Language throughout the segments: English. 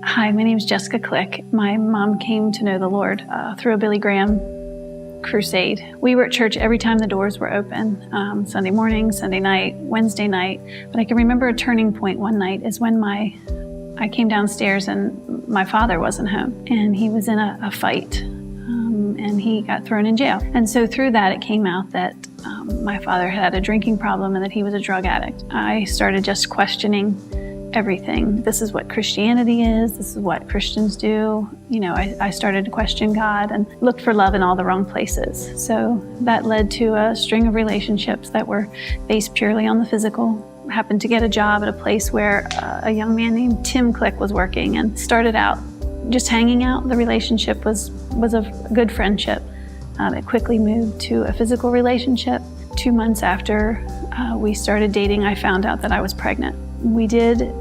Hi, my name is Jessica Click. My mom came to know the Lord through a Billy Graham crusade. We were at church every time the doors were open, Sunday morning, Sunday night, Wednesday night. But I can remember a turning point one night is when I came downstairs and my father wasn't home, and he was in a fight, and he got thrown in jail. And so through that, it came out that my father had a drinking problem and that he was a drug addict. I started just questioning everything. This is what Christianity is. This is what Christians do. I started to question God and looked for love in all the wrong places. So that led to a string of relationships that were based purely on the physical. Happened to get a job at a place where a young man named Tim Click was working, and started out just hanging out. The relationship was a good friendship. It quickly moved to a physical relationship. 2 months after we started dating, I found out that I was pregnant. We did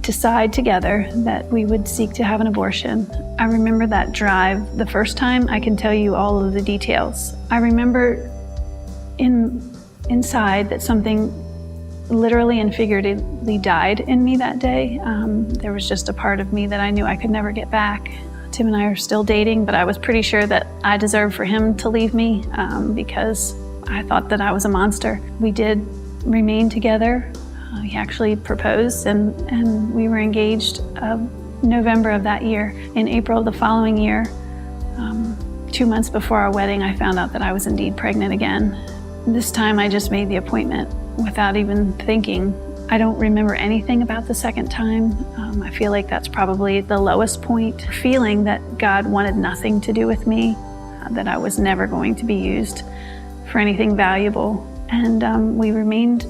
decide together that we would seek to have an abortion. I remember that drive the first time. I can tell you all of the details. I remember inside that something literally and figuratively died in me that day. There was just a part of me that I knew I could never get back. Tim and I are still dating, but I was pretty sure that I deserved for him to leave me because I thought that I was a monster. We did remain together. He actually proposed, and we were engaged November of that year. In April of the following year, 2 months before our wedding, I found out that I was indeed pregnant again. This time I just made the appointment without even thinking. I don't remember anything about the second time. I feel like that's probably the lowest point. Feeling that God wanted nothing to do with me, that I was never going to be used for anything valuable. And we remained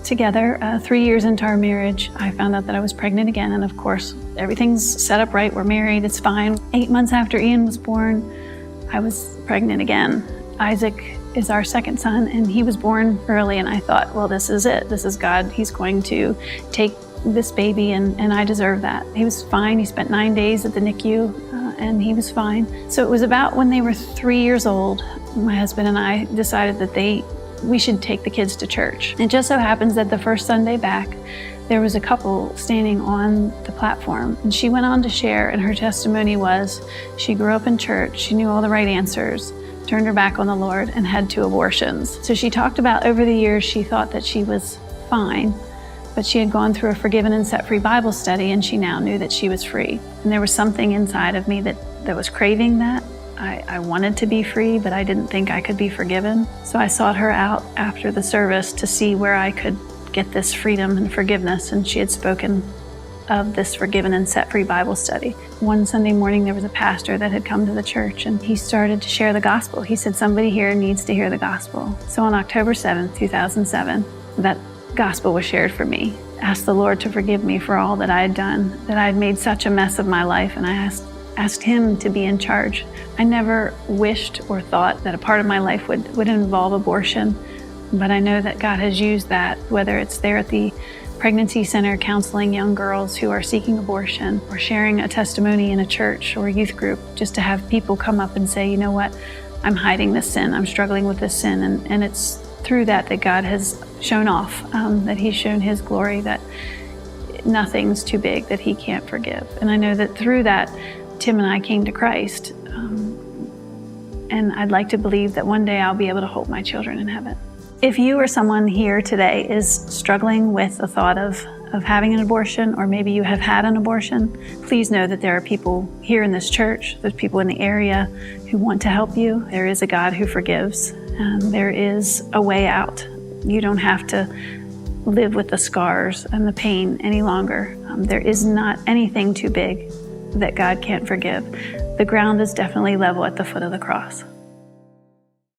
together. 3 years into our marriage, I found out that I was pregnant again, and of course, everything's set up right. We're married, it's fine. 8 months after Ian was born, I was pregnant again. Isaac is our second son, and he was born early, and I thought, well, this is it. This is God. He's going to take this baby, and I deserve that. He was fine. He spent 9 days at the NICU, and he was fine. So it was about when they were 3 years old, my husband and I decided that we should take the kids to church. It just so happens that the first Sunday back, there was a couple standing on the platform, and she went on to share, and her testimony was she grew up in church, she knew all the right answers, turned her back on the Lord, and had 2 abortions. So she talked about over the years she thought that she was fine, but she had gone through a Forgiven and Set Free Bible study, and she now knew that she was free. And there was something inside of me that was craving that. I wanted to be free, but I didn't think I could be forgiven. So I sought her out after the service to see where I could get this freedom and forgiveness, and she had spoken of this Forgiven and Set Free Bible study. One Sunday morning, there was a pastor that had come to the church, and he started to share the gospel. He said, somebody here needs to hear the gospel. So on October 7th, 2007, that gospel was shared for me. I asked the Lord to forgive me for all that I had done, that I had made such a mess of my life, and I asked him to be in charge. I never wished or thought that a part of my life would involve abortion, but I know that God has used that, whether it's there at the pregnancy center counseling young girls who are seeking abortion, or sharing a testimony in a church or a youth group, just to have people come up and say, you know what, I'm hiding this sin, I'm struggling with this sin, and it's through that God has shown off, that he's shown his glory, that nothing's too big that he can't forgive. And I know that through that, Tim and I came to Christ, and I'd like to believe that one day I'll be able to hold my children in heaven. If you or someone here today is struggling with the thought of having an abortion, or maybe you have had an abortion, please know that there are people here in this church, there's people in the area who want to help you. There is a God who forgives, and there is a way out. You don't have to live with the scars and the pain any longer. There is not anything too big that God can't forgive. The ground is definitely level at the foot of the cross.